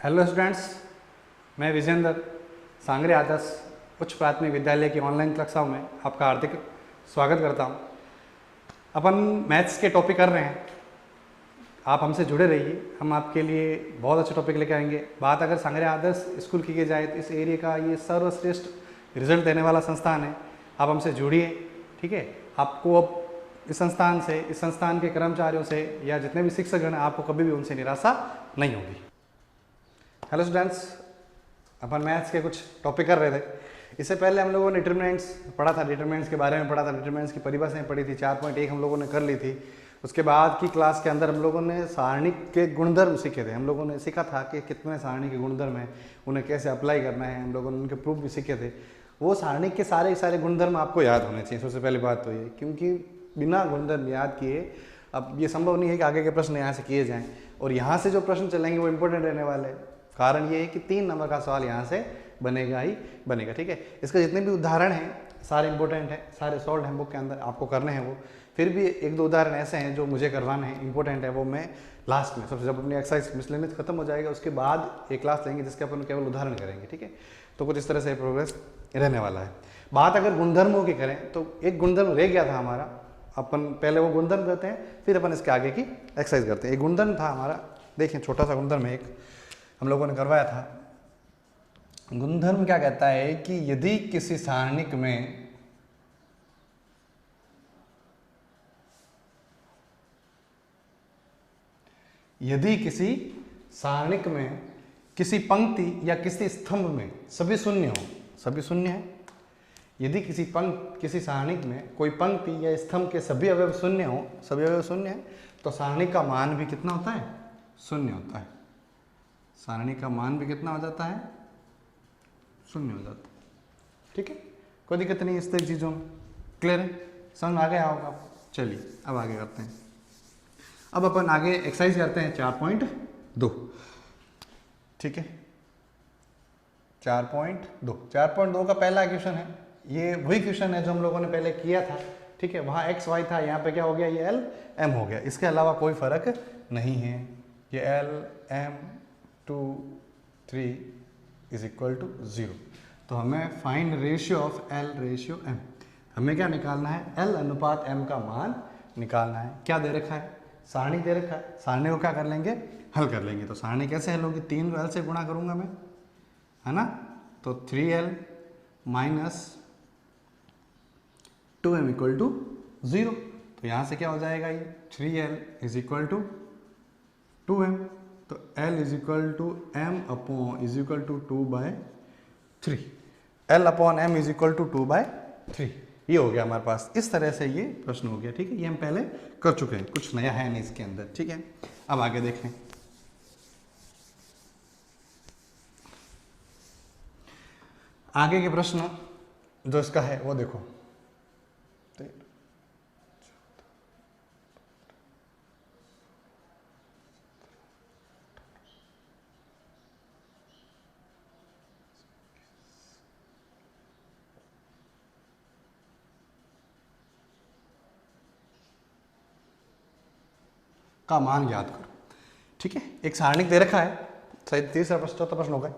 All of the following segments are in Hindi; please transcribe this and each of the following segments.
हेलो स्टूडेंट्स, मैं विजेंद्र सांगरे आदर्श उच्च प्राथमिक विद्यालय की ऑनलाइन कक्षाओं में आपका हार्दिक स्वागत करता हूं। अपन मैथ्स के टॉपिक कर रहे हैं, आप हमसे जुड़े रहिए, हम आपके लिए बहुत अच्छे टॉपिक लेकर आएंगे। बात अगर सांगरे आदर्श स्कूल की जाए तो इस एरिया का ये सर्वश्रेष्ठ रिजल्ट देने वाला संस्थान है। आप हमसे जुड़िए, ठीक है। आपको अब इस संस्थान के कर्मचारियों से या जितने भी शिक्षकगण हैं, आपको कभी भी उनसे निराशा नहीं होगी। हेलो स्टूडेंट्स, अपन मैथ्स के कुछ टॉपिक कर रहे थे। इससे पहले हम लोगों ने डिटरमिनेंट्स पढ़ा था, डिटरमिनेंट्स के बारे में पढ़ा था, डिटरमिनेंट्स की परिभाषाएं पढ़ी थी, 4.1 हम लोगों ने कर ली थी। उसके बाद की क्लास के अंदर हम लोगों ने सारणिक के गुणधर्म सीखे थे। हम लोगों ने सीखा था कि कितने सारणी के गुणधर्म हैं, उन्हें कैसे अप्लाई करना है। हम लोगों ने उनके प्रूफ भी सीखे थे। वो सारणिक के सारे गुणधर्म आपको याद होने चाहिए, सबसे पहली बात तो ये, क्योंकि बिना गुणधर्म याद किए अब ये संभव नहीं है कि आगे के प्रश्न यहाँ से किए जाएँ। और यहाँ से जो प्रश्न चलेंगे वो इंपॉर्टेंट रहने वाले हैं। कारण ये है कि 3 नंबर का सवाल यहाँ से बनेगा ही बनेगा, ठीक है। इसके जितने भी उदाहरण हैं सारे इंपॉर्टेंट हैं, सारे सॉल्व हैं बुक के अंदर, आपको करने हैं वो। फिर भी 1-2 उदाहरण ऐसे हैं जो मुझे करवाने हैं, इंपॉर्टेंट है, वो मैं लास्ट में सबसे जब अपनी एक्सरसाइज मिसलेनियस खत्म हो जाएगा उसके बाद एक क्लास लेंगे जिसके अपन केवल उदाहरण करेंगे, ठीक है। तो कुछ इस तरह से प्रोग्रेस रहने वाला है। बात अगर गुणधर्मों की करें तो एक गुणधर्म रह गया था हमारा, अपन पहले वो गुणधर्म करते हैं फिर अपन इसके आगे की एक्सरसाइज करते हैं। एक गुणधर्म था हमारा, देखिए छोटा सा गुणधर्म है, एक हम लोगों ने करवाया था। गुणधर्म क्या कहता है कि यदि किसी सारणिक में किसी पंक्ति या किसी स्तंभ में सभी शून्य हो, सभी शून्य है। यदि किसी सारणिक में कोई पंक्ति या स्तंभ के सभी अवयव शून्य हो, सभी अवयव शून्य है, तो सारणी का मान भी कितना होता है? शून्य होता है। सारणी का मान भी कितना हो जाता है? शून्य हो जाता है, ठीक है। कोई दिक्कत नहीं इस तरह चीज़ों में। क्लियर है? समझ में आ गया होगा आपको। चलिए अब आगे करते हैं। अब अपन आगे एक्सरसाइज करते हैं 4.2, ठीक है। 4.2 का पहला क्वेश्चन है। ये वही क्वेश्चन है जो हम लोगों ने पहले किया था, ठीक है। वहाँ x y था, यहाँ पे क्या हो गया? ये l m हो गया। इसके अलावा कोई फर्क नहीं है। ये l m 2 3 is equal to 0। तो हमें find ratio of l ratio m, हमें क्या निकालना है? l अनुपात m का मान निकालना है। क्या दे रखा है? सारणी दे रखा है। सारणी को क्या कर लेंगे? हल कर लेंगे। तो सारणी कैसे हल होगी? 3 को l से गुणा करूंगा मैं, है ना। तो 3l minus 2m equal to 0। तो यहाँ से क्या हो जाएगा? ये 3l is equal to 2m। तो l is equal to m upon is equal to 2/3। l upon m is equal to 2/3। ये हो गया हमारे पास। इस तरह से ये प्रश्न हो गया, ठीक है। ये हम पहले कर चुके हैं, कुछ नया है नहीं इसके अंदर, ठीक है। अब आगे देखें। आगे के प्रश्न जो इसका है वो देखो। का मान ज्ञात करो, ठीक है। एक सारणिक दे रखा है, शायद तीसरा प्रश्न चौथा प्रश्न होगा।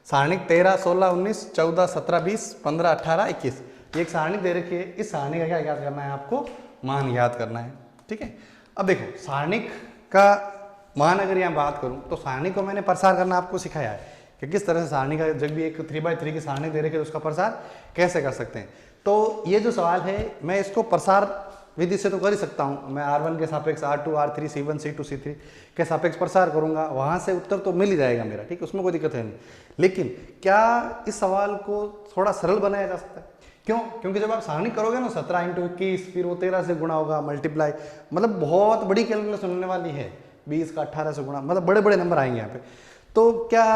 सारणिक 13 16 19 14 17 20 15 18 21, ये एक सारणिक दे रखी है। इस सारणी का क्या याद करना है? आपको मान याद करना है, ठीक है। अब देखो सारणिक का मान अगर यहाँ बात करूँ तो सारणी को मैंने प्रसार करना आपको सिखाया है कि किस तरह से सारणी का, जब भी एक 3x3 की सारणी दे रखी है तो उसका प्रसार कैसे कर सकते हैं। तो ये जो सवाल है मैं इसको प्रसार विधि से तो कर ही सकता हूँ। मैं R1 के सापेक्ष R2 R3 C1 C2 C3 के सापेक्ष प्रसार करूँगा, वहाँ से उत्तर तो मिल ही जाएगा मेरा, ठीक है। उसमें कोई दिक्कत है नहीं। लेकिन क्या इस सवाल को थोड़ा सरल बनाया जा सकता है? क्यों? क्योंकि जब आप सारणी करोगे ना 17 × 21, फिर वो 13 से गुणा होगा, मल्टीप्लाई, मतलब बहुत बड़ी कैलकुलेशन होने वाली है। 20 का 18 से गुणा, मतलब बड़े बड़े नंबर आएंगे यहाँ पे। तो क्या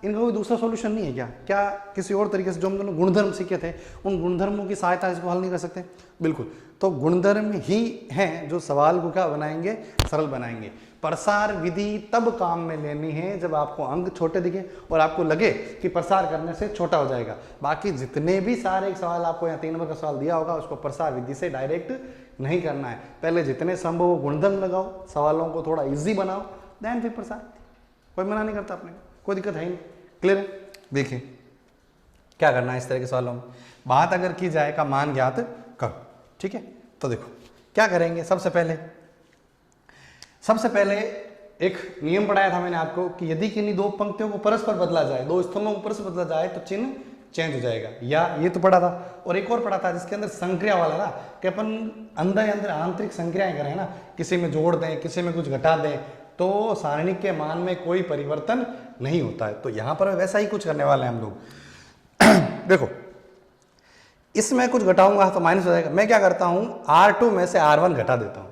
इनका कोई दूसरा सॉल्यूशन नहीं है क्या? क्या किसी और तरीके से जो हम दोनों गुणधर्म सीखे थे उन गुणधर्मों की सहायता इसको हल नहीं कर सकते? बिल्कुल। तो गुणधर्म ही हैं जो सवाल को क्या बनाएंगे? सरल बनाएंगे। प्रसार विधि तब काम में लेनी है जब आपको अंक छोटे दिखे और आपको लगे कि प्रसार करने से छोटा हो जाएगा। बाकी जितने भी सारे सवाल आपको यहाँ 3 नंबर का सवाल दिया होगा उसको प्रसार विधि से डायरेक्ट नहीं करना है। पहले जितने संभव गुणधर्म लगाओ, सवालों को थोड़ा इजी बनाओ, देन फिर प्रसार। कोई मना नहीं करता अपने को। कोई दिक्कत है ही नहीं। क्लियर है? देखिए क्या करना है इस तरह के सवालों में, बात अगर की जाए का मान ज्ञात करो। ठीक है, तो देखो क्या करेंगे। सबसे पहले एक नियम पढ़ाया था मैंने आपको कि यदि किन्हीं दो पंक्तियों को परस्पर बदला जाए, दो स्तंभों को परस्पर बदला जाए तो चिन्ह चेंज हो जाएगा, या ये तो पढ़ा था। और एक और पढ़ा था जिसके अंदर संक्रिया वाला ना, कि अपन अंदर आंतरिक संक्रियाएं करें ना, किसी में जोड़ दें, किसी में कुछ घटा दें, तो सारणी के मान में कोई परिवर्तन नहीं होता है। तो यहां पर वैसा ही कुछ करने वाले हैं हम लोग। देखो इसमें कुछ घटाऊंगा तो माइनस हो जाएगा। मैं क्या करता हूं, R2 में से R1 घटा देता हूं,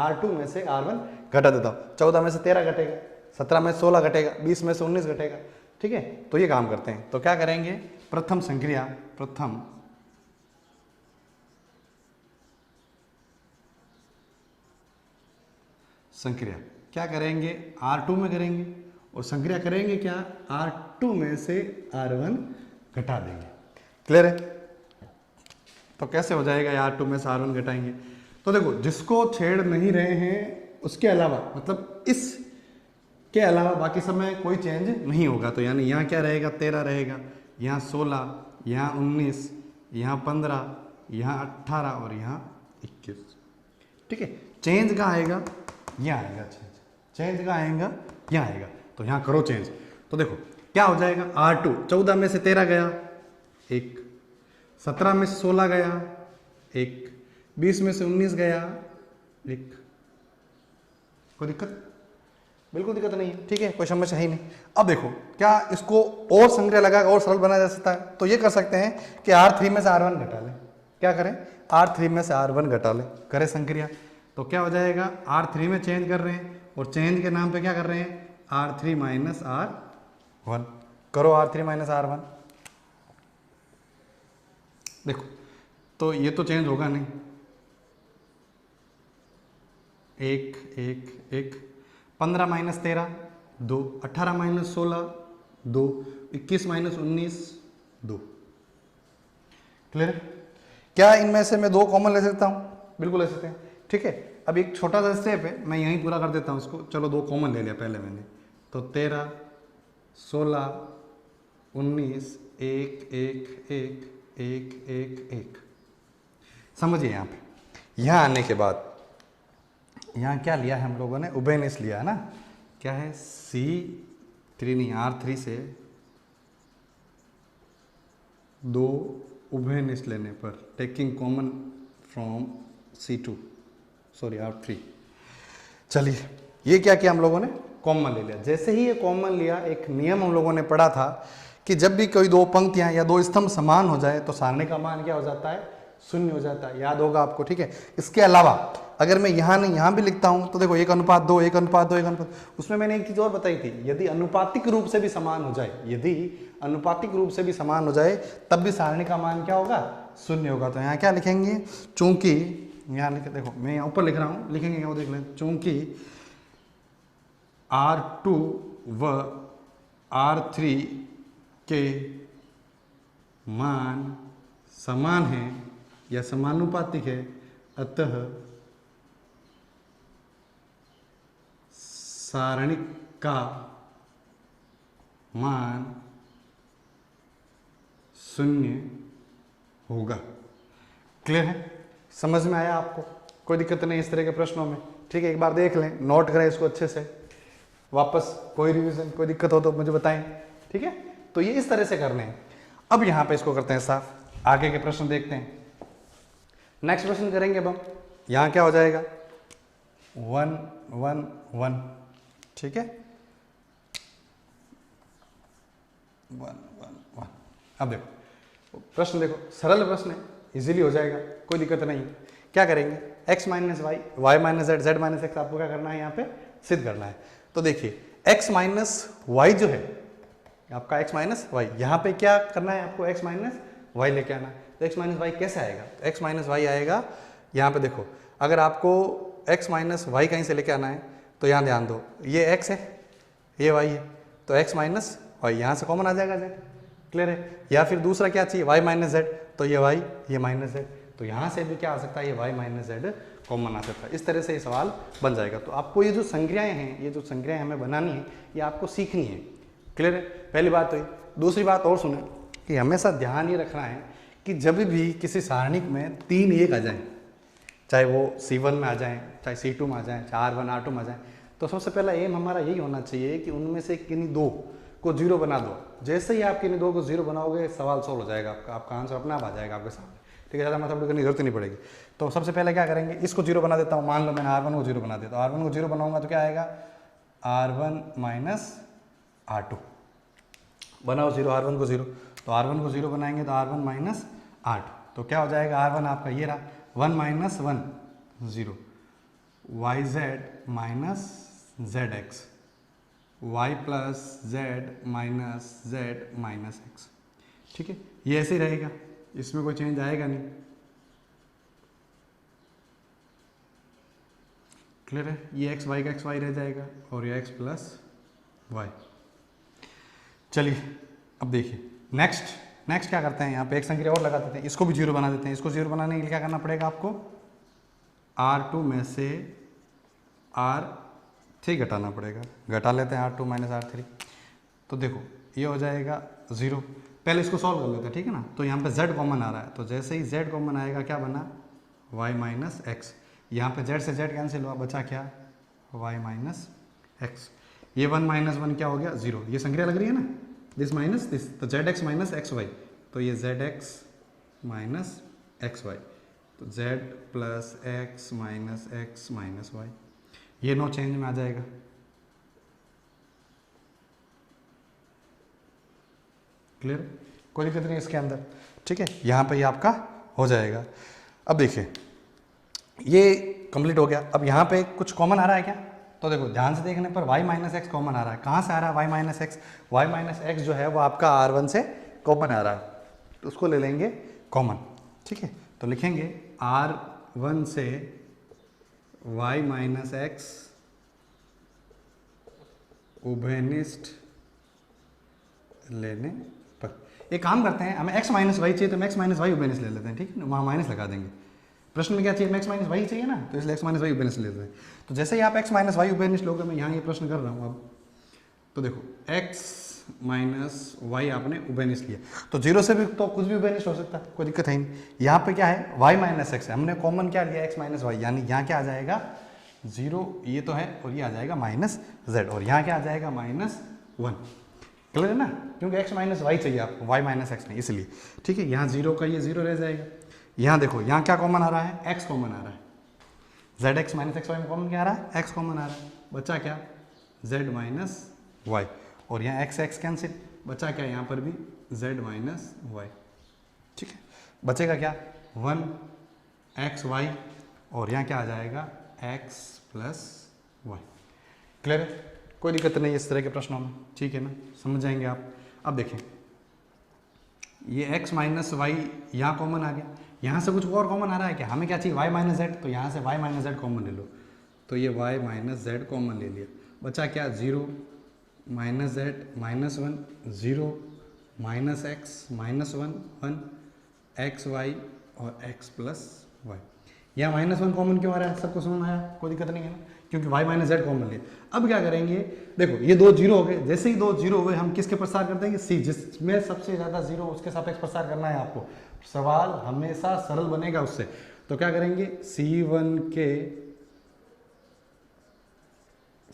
R2 में से R1 घटा देता हूं। 14 में से 13 घटेगा, 17 में से 16 घटेगा, 20 में से 19 घटेगा। ठीक है, तो ये काम करते हैं। तो क्या करेंगे, प्रथम संक्रिया क्या करेंगे, R2 में करेंगे, और संक्रिया करेंगे क्या, R2 में से R1 घटा देंगे। क्लियर है? तो कैसे हो जाएगा, R2 में से R1 घटाएंगे तो देखो जिसको छेड़ नहीं रहे हैं उसके अलावा, मतलब इस के अलावा बाकी समय कोई चेंज नहीं होगा। तो यानी यहाँ क्या रहेगा, 13 रहेगा, यहाँ 16, यहाँ 19, यहाँ 15, यहाँ 18 और यहाँ 21। ठीक है, चेंज कहाँ आएगा, यहाँ आएगा चेंज कहाँ आएगा, यहाँ आएगा। तो यहाँ करो चेंज। तो देखो क्या हो जाएगा, R2 14 में से 13 गया 1, 17 में से 16 गया 1, 20 में से 19 गया 1। कोई दिक्कत? बिल्कुल दिक्कत नहीं है। ठीक है, कोई समस्या ही नहीं। अब देखो क्या इसको और संक्रिया लगा और सरल बनाया जा सकता है। तो ये कर सकते हैं कि R3 में से R1 घटा लें। क्या करें, R3 में से R1 घटा लें, करें संक्रिया। तो क्या हो जाएगा, R3 में चेंज कर रहे हैं और चेंज के नाम पे क्या कर रहे हैं, R3 माइनस R1। करो R3 माइनस R1। देखो तो ये तो चेंज होगा नहीं, 1 1 1, 15 माइनस 13 2, 18 माइनस 16 2, 21 माइनस 19 2। क्लियर? क्या इनमें से मैं 2 कॉमन ले सकता हूँ? बिल्कुल ले सकते हैं। ठीक है, अब एक छोटा सा स्टेप है, मैं यहीं पूरा कर देता हूँ इसको। चलो 2 कॉमन ले लिया पहले मैंने, तो 13 16 19 1 1 1 1 1 1। समझिए यहाँ पे, यहाँ आने के बाद यहाँ क्या लिया है हम लोगों ने, उभयनिष्ठ लिया है ना। क्या है, C3 नहीं, R3 से 2 उभयनिष्ठ लेने पर, taking common from C2, sorry R3। चलिए ये क्या किया हम लोगों ने, कॉमन ले लिया। जैसे ही ये कॉमन लिया, एक नियम हम लोगों ने पढ़ा था कि जब भी कोई 2 पंक्तियां या 2 स्तंभ समान हो जाए तो सारणी का मान क्या हो जाता है, 0 हो जाता है। याद होगा आपको। ठीक है, इसके अलावा अगर मैं यहाँ नहीं यहाँ भी लिखता हूँ तो देखो 1:2 1:2 1:2। उसमें मैंने एक चीज और बताई थी, यदि अनुपातिक रूप से भी समान हो जाए, यदि अनुपातिक रूप से भी समान हो जाए तब भी सारणी का मान क्या होगा, 0 होगा। तो यहाँ क्या लिखेंगे, चूंकि यहाँ लिखे, देखो मैं यहाँ ऊपर लिख रहा हूँ, लिखेंगे क्या वो देख लें, चूंकि R2 व R3 के मान समान है या समानुपातिक है, अतः सारणी का मान 0 होगा। क्लियर है? समझ में आया आपको? कोई दिक्कत नहीं इस तरह के प्रश्नों में। ठीक है, एक बार देख लें, नोट करें इसको अच्छे से, वापस कोई रिवीजन, कोई दिक्कत हो तो मुझे बताएं। ठीक है, तो ये इस तरह से करने हैं। अब यहाँ पे इसको करते हैं साफ, आगे के प्रश्न देखते हैं। नेक्स्ट प्रश्न करेंगे अब हम। यहाँ क्या हो जाएगा, 1 1 1। ठीक है, 1 1 1। अब देखो प्रश्न, देखो सरल प्रश्न है, इजीली हो जाएगा, कोई दिक्कत नहीं। क्या करेंगे, x minus Y, Y minus Z, Z minus X, आपको क्या करना है यहाँ पे सिद्ध करना है। तो देखिए x माइनस वाई जो है आपका, x माइनस वाई, यहाँ पे क्या करना है आपको, x माइनस वाई लेके आना है। तो x माइनस वाई कैसे आएगा, x माइनस वाई आएगा यहाँ पे। देखो अगर आपको x माइनस वाई कहीं से लेके आना है तो यहाँ ध्यान दो, ये x है ये y है, तो x माइनस वाई यहाँ से कॉमन आ जाएगा z। क्लियर है? या फिर दूसरा क्या चाहिए, y माइनस जेड, तो ये y ये माइनस जेड, तो यहाँ से भी क्या आ सकता है, ये y माइनस जेड कॉमन आ सकता है। इस तरह से ये सवाल बन जाएगा। तो आपको ये जो संक्रियाएं हैं, ये जो संक्रियाएं हमें बनानी है, ये आपको सीखनी है। क्लियर है, पहली बात हुई। दूसरी बात और सुने कि हमेशा ध्यान ये रखना है कि जब भी किसी सारणिक में 3 1 आ जाए, चाहे वो C1 में आ जाए, चाहे C2 में आ जाए, चाहे R1 R2 में आ जाए, तो सबसे पहला एम हमारा यही होना चाहिए कि उनमें से किन्हीं 2 को 0 बना दो। जैसे ही आप किन्हीं 2 को 0 बनाओगे सवाल सॉल्व हो जाएगा, आपका आंसर अपने आप आ जाएगा आपके सामने। ठीक है, ज़्यादा मैथमेटिक्स करने की जरूरत नहीं पड़ेगी। तो सबसे पहले क्या करेंगे, इसको 0 बना देता हूँ। मान लो मैंने R1 को 0 बना दिया, तो R1 को 0 बनाऊंगा तो क्या आएगा, R1 माइनस R2। बनाओ 0 R1 को 0, तो R1 को 0 बनाएंगे तो R1 माइनस R2, तो क्या हो जाएगा R1 आपका ये रहा 1 minus 1 0, YZ minus ZX, Y plus Z minus Z minus X। ठीक है, ये ऐसे ही रहेगा, इसमें कोई चेंज आएगा नहीं। क्लियर है, ये x y का x y रह जाएगा और ये x प्लस वाई। चलिए अब देखिए नेक्स्ट क्या करते हैं, यहाँ पे एक संक्रिया और लगा देते हैं, इसको भी 0 बना देते हैं। इसको 0 बनाने के लिए क्या करना पड़ेगा आपको, R2 में से R3 घटाना पड़ेगा। घटा लेते हैं R2 माइनस R3, तो देखो ये हो जाएगा 0। पहले इसको सॉल्व कर लेते हैं, ठीक है ना। तो यहाँ पे z कॉमन आ रहा है, तो जैसे ही z कॉमन आएगा क्या बना, y माइनस एक्स। यहाँ पे z से z कैंसिल हुआ, बचा क्या, y माइनस एक्स। ये 1 माइनस 1 क्या हो गया, 0। ये संक्रिया लग रही है ना, दिस माइनस दिस, तो zx माइनस एक्स वाई, तो ये zx माइनस एक्स वाई, तो z plus X minus Y, ये नो चेंज में आ जाएगा। क्लियर, कोई दिक्कत नहीं इसके अंदर। ठीक है, यहाँ पे ये आपका हो जाएगा। अब देखिए ये कंप्लीट हो गया। अब यहाँ पे कुछ कॉमन आ रहा है क्या, तो देखो ध्यान से देखने पर y माइनस एक्स कॉमन आ रहा है। कहाँ से आ रहा है y minus X, Y minus X जो है वो आपका R1 से कॉमन आ रहा है, तो उसको ले लेंगे कॉमन। ठीक है, तो लिखेंगे R1 से y माइनस एक्स उभयनिष्ठ लेने पर। एक काम करते हैं, हमें x माइनस वाई चाहिए तो हम x माइनस वाई उभयनिष्ठ ले लेते हैं। ठीक है ना, वहाँ माइनस लगा देंगे। प्रश्न में क्या चाहिए, x माइनस वाई चाहिए ना, तो इसलिए x माइनस वाई उभयनिष्ठ ले लेते हैं। तो जैसे ही आप x माइनस वाई उभयनिष्ठ लोगे, मैं यहाँ ये प्रश्न कर रहा हूँ अब, तो देखो x माइनस वाई आपने उभयनिष्ठ लिया, तो 0 से भी तो कुछ भी उभयनिष्ठ हो सकता है, कोई दिक्कत है नहीं। यहाँ पे क्या है, y माइनस एक्स है, हमने कॉमन क्या लिया, x माइनस वाई, यानी यहाँ क्या आ जाएगा 0, ये तो है, और ये आ जाएगा माइनस z, और यहाँ क्या आ जाएगा माइनस 1। क्लियर है ना, क्योंकि x माइनस वाई चाहिए आपको, y माइनस एक्स नहीं, इसलिए। ठीक है, यहाँ 0 का ये 0 रह जाएगा। यहाँ देखो यहाँ क्या कॉमन आ रहा है, x कॉमन आ रहा है, zx माइनस एक्स वाई में कॉमन क्या आ रहा है, x कॉमन आ रहा है, बचा क्या z माइनस वाई, और यहाँ x कैंसिल, बचा क्या, यहाँ पर भी z माइनस वाई। ठीक है, बचेगा क्या 1 xy, और यहाँ क्या आ जाएगा x प्लस वाई। क्लियर है, कोई दिक्कत नहीं इस तरह के प्रश्नों में। ठीक है ना, समझ जाएंगे आप। अब देखें ये x माइनस वाई यहाँ कॉमन आ गया, यहाँ से कुछ और कॉमन आ रहा है क्या, हमें क्या चाहिए y माइनस जेड, तो यहाँ से y माइनस जेड कॉमन ले लो, तो ये y माइनस जेड कॉमन ले लिया, बचा क्या 0 minus Z minus 1 0 minus X minus 1 1 X Y और x प्लस वाई। यहाँ माइनस 1 कॉमन क्यों आ रहा है, सबको समझ में आया, कोई दिक्कत नहीं है ना, क्योंकि y माइनस जेड कॉमन लिया। अब क्या करेंगे, देखो ये 2 0 हो गए, जैसे ही 2 0 हुए हम किसके प्रसार कर देंगे, c, जिसमें सबसे ज़्यादा 0 उसके सापेक्ष प्रसार करना है आपको। सवाल हमेशा सरल बनेगा उससे, तो क्या करेंगे C1 के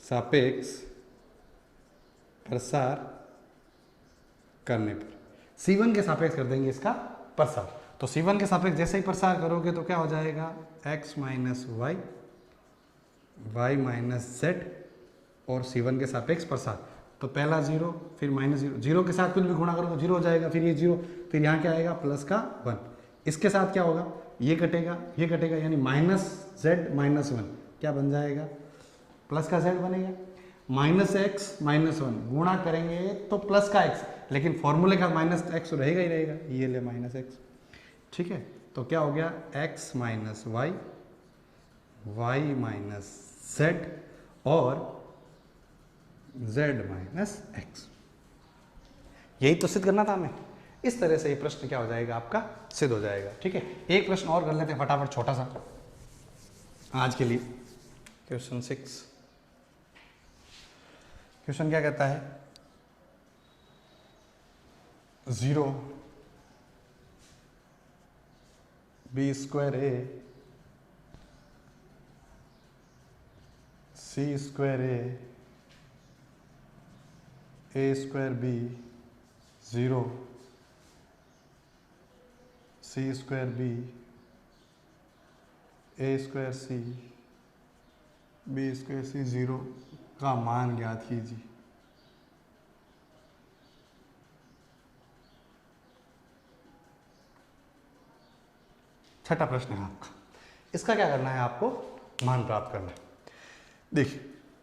सापेक्ष प्रसार करने पर, C1 के सापेक्ष कर देंगे इसका प्रसार। तो C1 के सापेक्ष जैसे ही प्रसार करोगे तो क्या हो जाएगा x minus Y, Y minus Z, और C1 के सापेक्ष प्रसार। तो पहला 0 फिर माइनस 0, 0 के साथ कुछ भी गुणा करो तो 0 हो जाएगा, फिर ये 0, फिर यहाँ क्या आएगा प्लस का 1। इसके साथ क्या होगा, ये कटेगा यानी माइनस जेड माइनस 1 क्या बन जाएगा, प्लस का z बनेगा, माइनस एक्स माइनस 1 गुणा करेंगे तो प्लस का x, लेकिन फॉर्मूले का माइनस x रहेगा ही रहेगा, ये ले माइनस x। ठीक है, तो क्या हो गया x minus Y, Y minus Z और z माइनस एक्स। यही तो सिद्ध करना था हमें। इस तरह से ये प्रश्न क्या हो जाएगा आपका सिद्ध हो जाएगा। ठीक है, एक प्रश्न और कर लेते हैं फटाफट, छोटा सा आज के लिए। क्वेश्चन 6, क्वेश्चन क्या कहता है, 0 बी स्क्वायर ए सी स्क्वायर ए स्क्वायर बी 0 सी स्क्वायर बी ए स्क्वायर सी बी स्क्वायर सी 0 का मान ज्ञात कीजिए। छठा प्रश्न है आपका, इसका क्या करना है, आपको मान प्राप्त करना है। देखिए,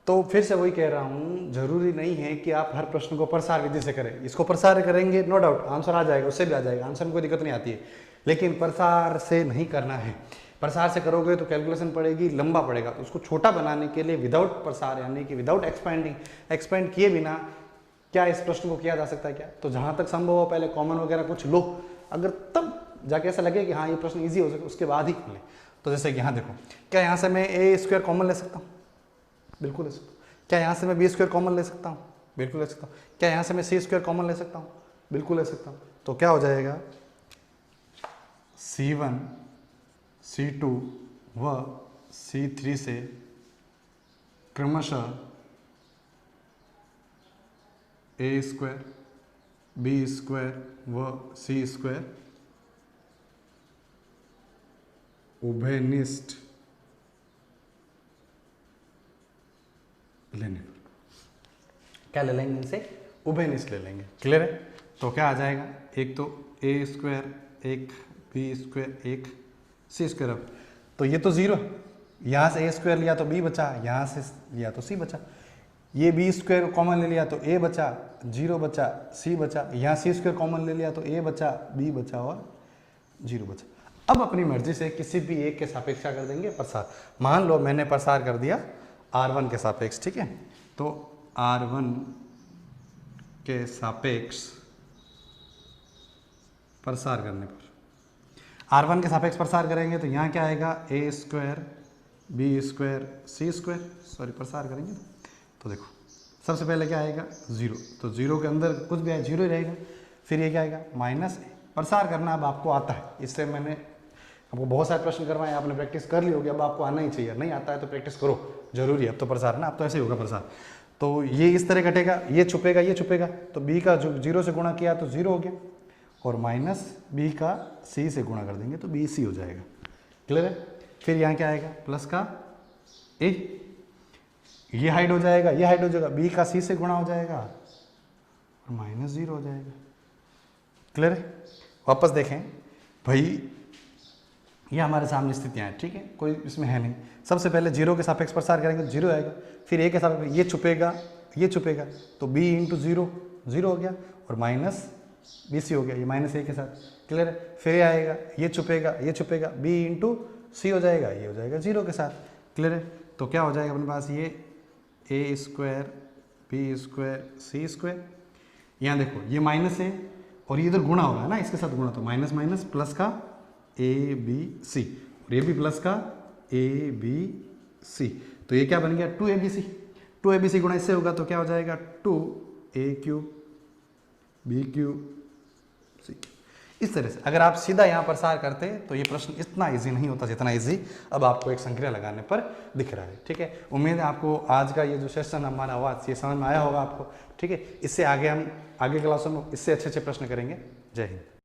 तो फिर से वही कह रहा हूं, जरूरी नहीं है कि आप हर प्रश्न को प्रसार विधि से करें। इसको प्रसार करेंगे नो डाउट आंसर आ जाएगा, उससे भी आ जाएगा, आंसर में कोई दिक्कत नहीं आती है, लेकिन प्रसार से नहीं करना है। प्रसार से करोगे तो कैलकुलेशन पड़ेगी, लंबा पड़ेगा। तो उसको छोटा बनाने के लिए विदाउट प्रसार यानी कि विदाउट एक्सपेंडिंग, एक्सपेंड किए बिना क्या इस प्रश्न को किया जा सकता है क्या? तो जहां तक संभव हो पहले कॉमन वगैरह कुछ लो, अगर तब जाके ऐसा लगे कि हाँ ये प्रश्न ईजी हो सके उसके बाद ही खोलें। तो जैसे कि यहाँ देखो, क्या यहाँ से मैं ए स्क्वायर कॉमन ले सकता हूँ? बिल्कुल ले सकता हूँ। क्या यहाँ से मैं बी स्क्वायर कॉमन ले सकता हूँ? बिल्कुल ले सकता हूँ। क्या यहाँ से मैं सी स्क्वायर कॉमन ले सकता हूँ? बिल्कुल ले सकता हूँ। तो क्या हो जाएगा, C1 C2 व C3 से क्रमशः ए स्क्वायर बी स्क्वायर व सी स्क्वायर उभयनिष्ठ लेने पर, क्या ले लेंगे इनसे? उभयनिष्ठ ले लेंगे। क्लियर है? तो क्या आ जाएगा, एक तो ए स्क्वायर एक बी स्क्वायर एक सी स्क्वायर। अब तो ये तो 0 है, यहाँ से ए स्क्वायर लिया तो बी बचा, यहाँ से लिया तो सी बचा। ये बी स्क्वायर कॉमन ले लिया तो ए बचा, 0 बचा, सी बचा। यहाँ सी स्क्वायर कॉमन ले लिया तो ए बचा, बी बचा और 0 बचा। अब अपनी मर्जी से किसी भी एक के सापेक्ष क्या कर देंगे, प्रसार। मान लो मैंने प्रसार कर दिया R1 के सापेक्ष, ठीक है? तो R1 के सापेक्ष प्रसार करने पर, R1 के सापेक्ष प्रसार करेंगे तो यहाँ क्या आएगा, ए स्क्वायर बी स्क्वायर सी स्क्वायर, सॉरी प्रसार करेंगे तो देखो सबसे पहले क्या आएगा, 0। तो 0 के अंदर कुछ भी आए 0 ही रहेगा। फिर ये क्या आएगा, माइनस ए। प्रसार करना अब आपको आता है, इससे मैंने आपको बहुत सारे प्रश्न करवाए, आपने प्रैक्टिस कर ली होगी, अब आपको आना ही चाहिए। नहीं आता है तो प्रैक्टिस करो, जरूरी है। अब तो प्रसार है ना, अब तो ऐसे ही होगा प्रसार। तो ये इस तरह कटेगा, ये छुपेगा ये छुपेगा, तो बी का जो 0 से गुणा किया तो 0 हो गया, और माइनस बी का सी से गुणा कर देंगे तो बी सी हो जाएगा। क्लियर है? फिर यहाँ क्या आएगा, प्लस का ए, ये हाइड हो जाएगा, ये हाइड हो जाएगा, बी का सी से गुणा हो जाएगा और माइनस 0 हो जाएगा। क्लियर है? वापस देखें भाई, ये हमारे सामने स्थितियाँ हैं, ठीक है? कोई इसमें है नहीं। सबसे पहले 0 के सापेक्ष प्रसार करेंगे तो 0 आएगा, फिर ए के सापेक्ष ये छुपेगा ये छुपेगा, तो b इंटू 0 0 हो गया, और माइनस बी सी हो गया, ये माइनस ए के साथ। क्लियर है? फिर ये आएगा, ये छुपेगा ये छुपेगा, b इंटू सी हो जाएगा, ये हो जाएगा 0 के साथ। क्लियर है? तो क्या हो जाएगा अपने पास, ये ए स्क्वायर बी स्क्वायर सी स्क्वायर, यहाँ देखो ये माइनस है और ये इधर गुणा हो रहा है ना, इसके साथ गुणा, तो माइनस माइनस प्लस का ए बी सी, और ये भी प्लस का ए बी सी, तो ये क्या बन गया, 2abc। 2abc गुणा इससे होगा तो क्या हो जाएगा, 2a cube B cube C. इस तरह से अगर आप सीधा यहाँ प्रसार करते तो ये प्रश्न इतना इजी नहीं होता जितना इजी अब आपको एक संक्रिया लगाने पर दिख रहा है। ठीक है, उम्मीद है आपको आज का ये जो सेशन हमारा हुआ ये समझ में आया होगा आपको। ठीक है, इससे आगे हम आगे क्लासों में इससे अच्छे अच्छे प्रश्न करेंगे। जय हिंद।